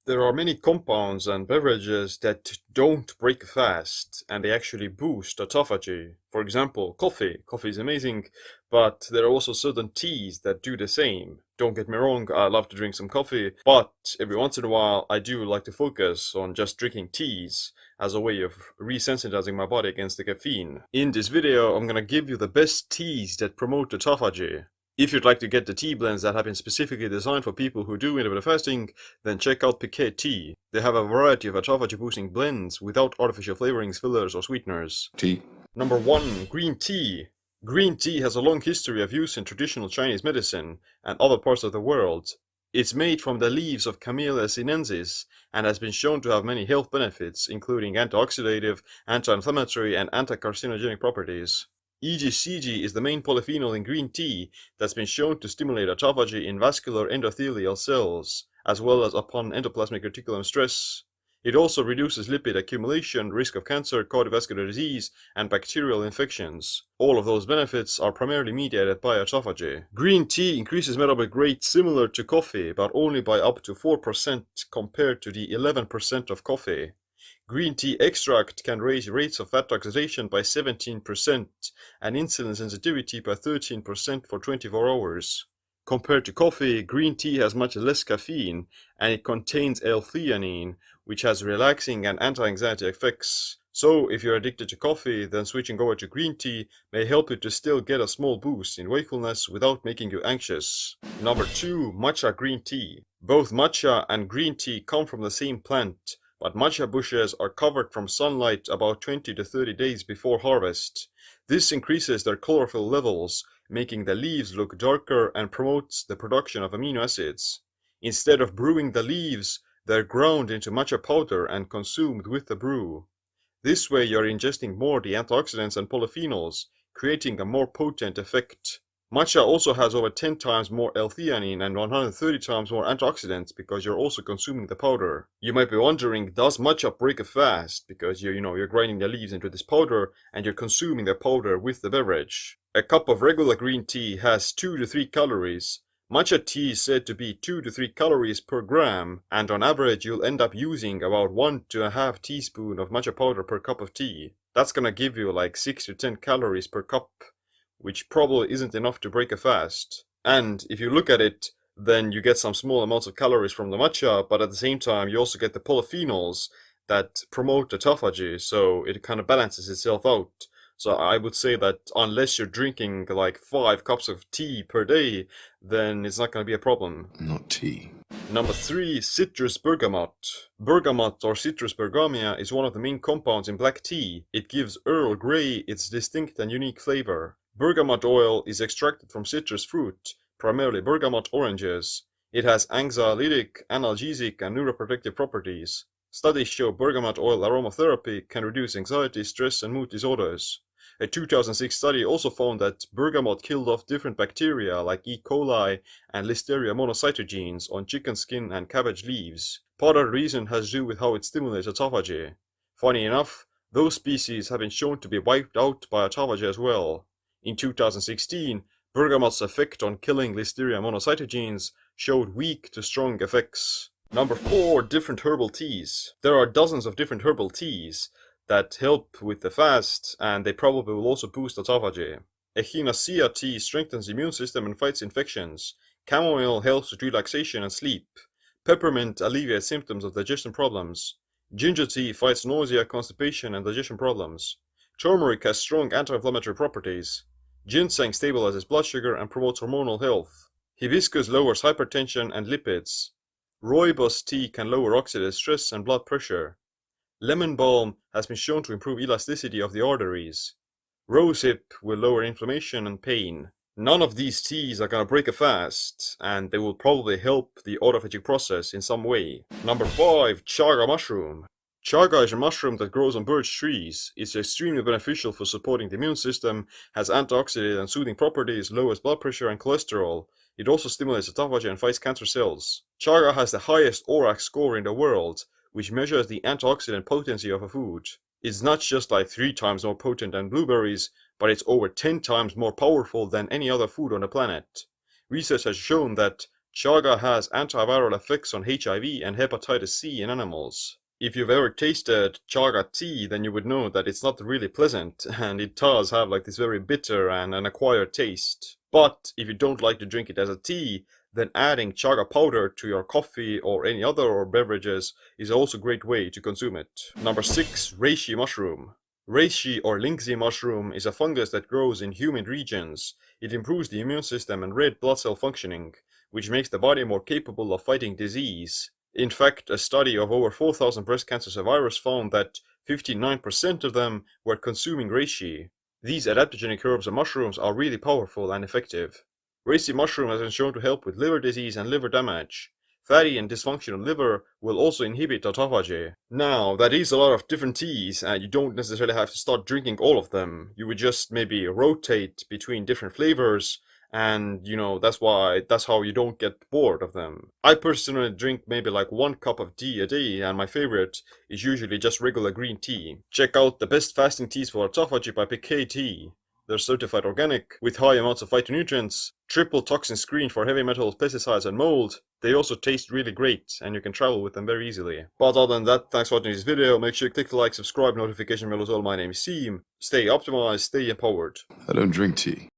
There are many compounds and beverages that don't break fast and they actually boost autophagy. For example, coffee. Coffee is amazing, but there are also certain teas that do the same. Don't get me wrong, I love to drink some coffee, but every once in a while I do like to focus on just drinking teas as a way of resensitizing my body against the caffeine. In this video, I'm gonna give you the best teas that promote autophagy. If you'd like to get the tea blends that have been specifically designed for people who do intermittent fasting, then check out Piquet Tea. They have a variety of autophagy boosting blends without artificial flavorings, fillers, or sweeteners. Tea. Number 1. Green tea. Green tea has a long history of use in traditional Chinese medicine and other parts of the world. It's made from the leaves of Camellia sinensis and has been shown to have many health benefits, including antioxidative, anti-inflammatory, and anti-carcinogenic properties. EGCG is the main polyphenol in green tea that's been shown to stimulate autophagy in vascular endothelial cells, as well as upon endoplasmic reticulum stress. It also reduces lipid accumulation, risk of cancer, cardiovascular disease, and bacterial infections. All of those benefits are primarily mediated by autophagy. Green tea increases metabolic rate similar to coffee, but only by up to 4% compared to the 11% of coffee. Green tea extract can raise rates of fat oxidation by 17% and insulin sensitivity by 13% for 24 hours. Compared to coffee, green tea has much less caffeine and it contains L-theanine, which has relaxing and anti-anxiety effects. So if you're addicted to coffee, then switching over to green tea may help you to still get a small boost in wakefulness without making you anxious. Number 2. Matcha green tea. Both matcha and green tea come from the same plant, but matcha bushes are covered from sunlight about 20 to 30 days before harvest. This increases their chlorophyll levels, making the leaves look darker and promotes the production of amino acids. Instead of brewing the leaves, they're ground into matcha powder and consumed with the brew. This way you're ingesting more the antioxidants and polyphenols, creating a more potent effect. Matcha also has over 10 times more L-theanine and 130 times more antioxidants because you're also consuming the powder. You might be wondering, does matcha break a fast? Because you're grinding the leaves into this powder and you're consuming the powder with the beverage. A cup of regular green tea has 2 to 3 calories. Matcha tea is said to be 2 to 3 calories per gram, and on average you'll end up using about 1 to 1/2 teaspoon of matcha powder per cup of tea. That's gonna give you like 6 to 10 calories per cup, which probably isn't enough to break a fast. And if you look at it, then you get some small amounts of calories from the matcha, but at the same time you also get the polyphenols that promote autophagy, so it kind of balances itself out. So I would say that unless you're drinking like 5 cups of tea per day, then it's not going to be a problem. Not tea. Number 3. Citrus bergamot. Bergamot or Citrus bergamia is one of the main compounds in black tea. It gives Earl Grey its distinct and unique flavor. Bergamot oil is extracted from citrus fruit, primarily bergamot oranges. It has anxiolytic, analgesic, and neuroprotective properties. Studies show bergamot oil aromatherapy can reduce anxiety, stress, and mood disorders. A 2006 study also found that bergamot killed off different bacteria like E. coli and Listeria monocytogenes on chicken skin and cabbage leaves. Part of the reason has to do with how it stimulates autophagy. Funny enough, those species have been shown to be wiped out by autophagy as well. In 2016, bergamot's effect on killing Listeria monocytogenes showed weak to strong effects. Number 4. Different herbal teas. There are dozens of different herbal teas that help with the fast, and they probably will also boost autophagy. Echinacea tea strengthens the immune system and fights infections. Chamomile helps with relaxation and sleep. Peppermint alleviates symptoms of digestion problems. Ginger tea fights nausea, constipation, and digestion problems. Turmeric has strong anti-inflammatory properties. Ginseng stabilizes blood sugar and promotes hormonal health. Hibiscus lowers hypertension and lipids. Rooibos tea can lower oxidative stress and blood pressure. Lemon balm has been shown to improve elasticity of the arteries. Rosehip will lower inflammation and pain. None of these teas are gonna break a fast, and they will probably help the autophagic process in some way. Number 5. Chaga mushroom. Chaga is a mushroom that grows on birch trees. It's extremely beneficial for supporting the immune system, has antioxidant and soothing properties, lowers blood pressure and cholesterol. It also stimulates autophagy and fights cancer cells. Chaga has the highest ORAC score in the world, which measures the antioxidant potency of a food. It's not just like 3 times more potent than blueberries, but it's over 10 times more powerful than any other food on the planet. Research has shown that Chaga has antiviral effects on HIV and hepatitis C in animals. If you've ever tasted chaga tea, then you would know that it's not really pleasant, and it does have like this very bitter and an acquired taste. But if you don't like to drink it as a tea, then adding chaga powder to your coffee or any other beverages is also a great way to consume it. Number 6. Reishi mushroom. Reishi or lingzhi mushroom is a fungus that grows in humid regions. It improves the immune system and red blood cell functioning, which makes the body more capable of fighting disease. In fact, a study of over 4,000 breast cancer survivors found that 59% of them were consuming reishi. These adaptogenic herbs and mushrooms are really powerful and effective. Reishi mushroom has been shown to help with liver disease and liver damage. Fatty and dysfunctional liver will also inhibit autophagy. Now, that is a lot of different teas, and you don't necessarily have to start drinking all of them. You would just maybe rotate between different flavors, and that's how you don't get bored of them. I personally drink maybe like 1 cup of tea a day, and my favorite is usually just regular green tea. Check out the best fasting teas for autophagy by PK Tea. They're certified organic, with high amounts of phytonutrients, triple toxin screened for heavy metals, pesticides and mold. They also taste really great, and you can travel with them very easily. But other than that, thanks for watching this video. Make sure you click the like, subscribe, notification bell as well. My name is Seam. Stay optimized, stay empowered. I don't drink tea.